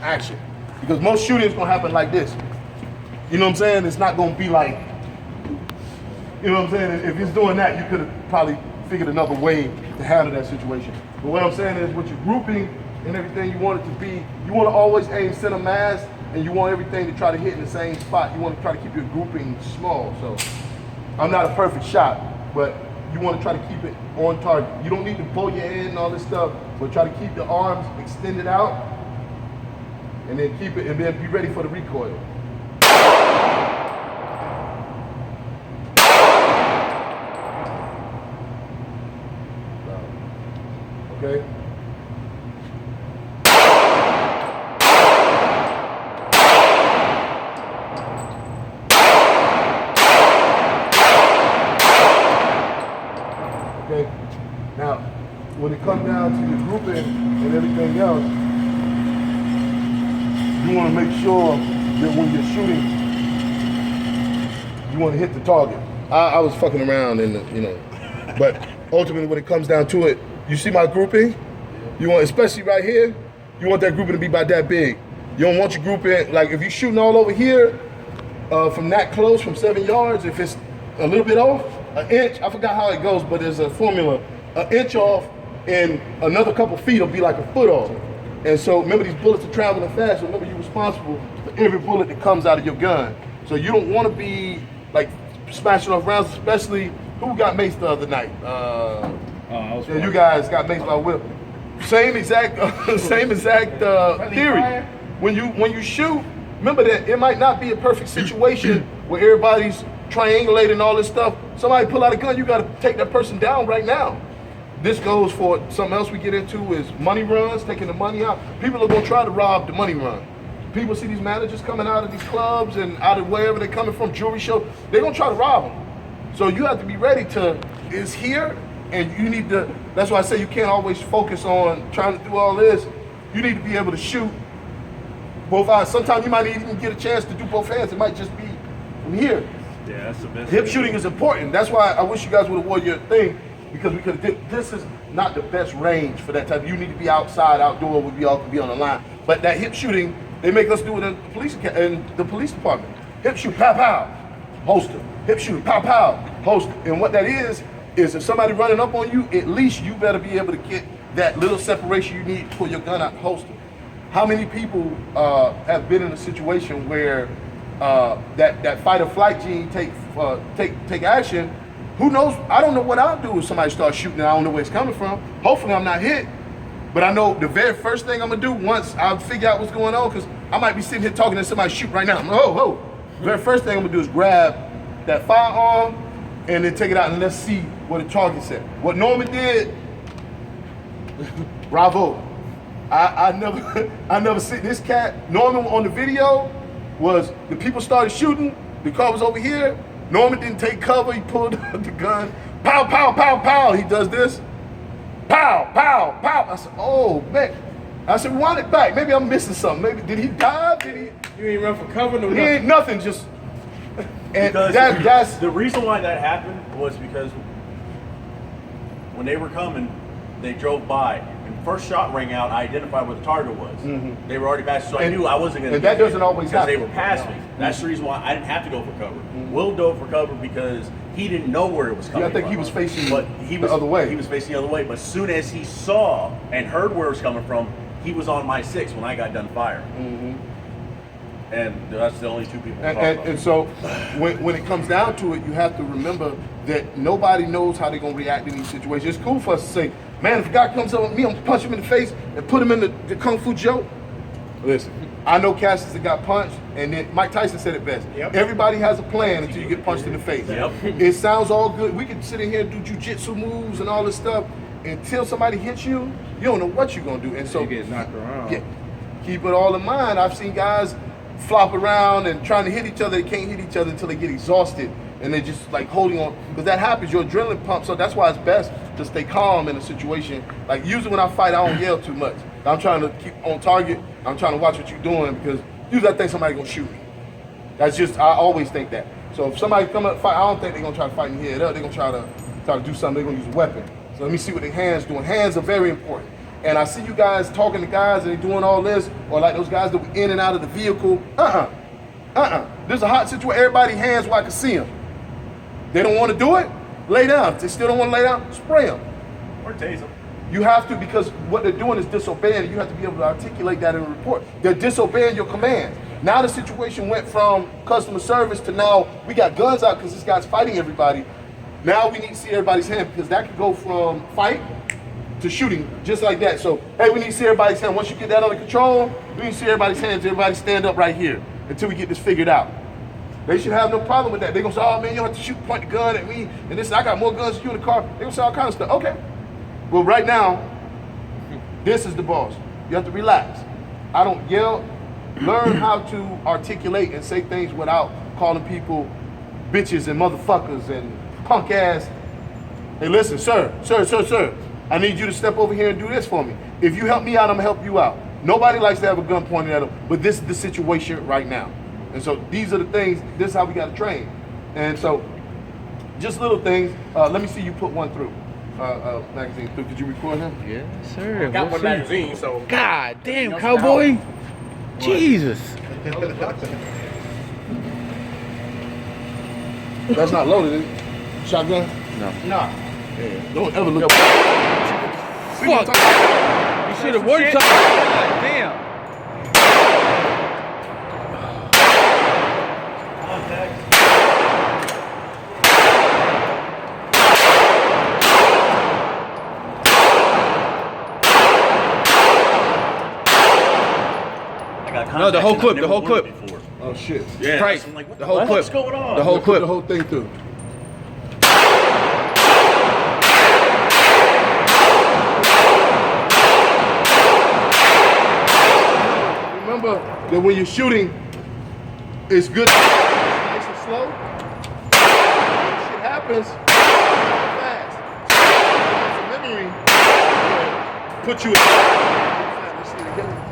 action. Because most shooting is gonna happen like this. You know what I'm saying? It's not gonna be like, you know what I'm saying? If it's doing that, you could have probably figured another way to handle that situation. But what I'm saying is with your grouping and everything, you want it to be, you want to always aim center mass, and you want everything to try to hit in the same spot. You want to try to keep your grouping small. So I'm not a perfect shot, but you want to try to keep it on target. You don't need to pull your head and all this stuff, but try to keep the arms extended out, and then keep it, and then be ready for the recoil. Okay? Okay? Now, when it comes down to your grouping and everything else, you want to make sure that when you're shooting, you want to hit the target. I was fucking around in the, you know, but ultimately when it comes down to it, you see my grouping? You want, especially right here, you want that grouping to be about that big. You don't want your grouping, like if you're shooting all over here, from that close, from 7 yards, if it's a little bit off, an inch, I forgot how it goes, but there's a formula, an inch off and another couple feet will be like a foot off. And so remember, these bullets are traveling fast, so remember you're responsible for every bullet that comes out of your gun. So you don't want to be like smashing off rounds, especially who got maced the other night? You guys got maced by Will. Same exact theory. When you shoot, remember that it might not be a perfect situation where everybody's triangulating all this stuff. Somebody pull out a gun, you got to take that person down right now. This goes for something else we get into is money runs, taking the money out. People are gonna try to rob the money run. People see these managers coming out of these clubs and out of wherever they're coming from, jewelry show, they're gonna try to rob them. So you have to be ready to, it's here, and you need to, that's why I say you can't always focus on trying to do all this. You need to be able to shoot both eyes. Sometimes you might even get a chance to do both hands. It might just be from here. Yeah, that's the best. Hip shooting is important. That's why I wish you guys would have worn your thing, because we could have this is not the best range for that type. You need to be outside, outdoor, we all could be on the line. But that hip shooting, they make us do it in the police department. Hip shoot, pow, pow, holster. Hip shoot, pow, pow, holster. And what that is if somebody running up on you, at least you better be able to get that little separation you need to pull your gun out and holster. How many people have been in a situation where that fight or flight gene take action? Who knows? I don't know what I'll do if somebody starts shooting and I don't know where it's coming from. Hopefully I'm not hit. But I know the very first thing I'm gonna do once I figure out what's going on, because I might be sitting here talking to somebody shooting right now. The very first thing I'm gonna do is grab that firearm and then take it out and let's see what the target's at. What Norman did, bravo. I never see this cat. Norman on the video was the people started shooting, the car was over here. Norman didn't take cover, he pulled out the gun. Pow, pow, pow, pow. He does this. Pow, pow, pow. I said, oh, man. I said, run it back. Maybe I'm missing something. Maybe, did he die? You ain't run for cover, no He nothing. ain't nothing, just. And that's the reason why that happened was because when they were coming, they drove by. And first shot rang out, I identified where the target was. Mm-hmm. They were already past, so I knew I wasn't going to. And that doesn't always happen. Because they were past me. That's the reason why I didn't have to go for cover. Mm-hmm. Will dove for cover because he didn't know where it was coming from. I think he was facing the other way. He was facing the other way. But as soon as he saw and heard where it was coming from, he was on my 6 when I got done firing. Mm-hmm. And that's the only two people. And so, when it comes down to it, you have to remember that nobody knows how they're gonna react in these situations. It's cool for us to say, man, if a guy comes up with me, I'm gonna punch him in the face and put him in the Kung Fu joke. Listen, I know Cassius that got punched, and then Mike Tyson said it best. Yep. Everybody has a plan until you get punched in the face. Yep. It sounds all good. We can sit in here and do jujitsu moves and all this stuff. Until somebody hits you, you don't know what you're gonna do. And so you get knocked around. Yeah, keep it all in mind. I've seen guys flop around and trying to hit each other. They can't hit each other until they get exhausted, and they're just like holding on, because that happens. Your adrenaline pumps, so that's why it's best to stay calm in a situation. Like usually when I fight, I don't yell too much. I'm trying to keep on target. I'm trying to watch what you're doing, because usually I think somebody's gonna shoot me. That's just, I always think that. So if somebody come up fight, I don't think they're gonna try to fight me head up. They're gonna try to do something. They're gonna use a weapon. So let me see what their hands doing. Hands are very important. and I see you guys talking to guys and they doing all this, or like those guys that were in and out of the vehicle, There's a hot situation, everybody hands where I can see them. They don't want to do it, lay down. If they still don't want to lay down, spray them. Or tase them. You have to, because what they're doing is disobeying. You have to be able to articulate that in a report. They're disobeying your commands. Now the situation went from customer service to now we got guns out because this guy's fighting everybody. Now we need to see everybody's hand, because that could go from fight to shooting just like that. So, hey, we need to see everybody's hand. Once you get that under control, we need to see everybody's hands. Everybody stand up right here until we get this figured out. They should have no problem with that. They're going to say, oh, man, you don't have to shoot, point the gun at me. And this, I got more guns than you in the car. They're going to say all kind of stuff. Okay. Well, right now, this is the boss. You have to relax. I don't yell. Learn how to articulate and say things without calling people bitches and motherfuckers and punk ass. Hey, listen, sir. I need you to step over here and do this for me. If you help me out, I'm gonna help you out. Nobody likes to have a gun pointed at them, but this is the situation right now. And so these are the things, this is how we gotta train. And so, just little things. Let me see you put one through. Magazine through. Did you record him? Yes, sir. Got We'll one see. magazine, so. God damn, cowboy. Jesus. That's not loaded, is it? Shotgun? No. Nah. Yeah. Don't ever look. Fuck. You should have worked something. God damn. No, the whole clip, the whole clip. Oh shit. Yeah. Right. I'm like, what The whole clip. What's going on? The whole Put clip. the whole thing through. Remember that when you're shooting, it's good to be nice and slow. When shit happens, fast. So, memory, put you in. Let's see it again.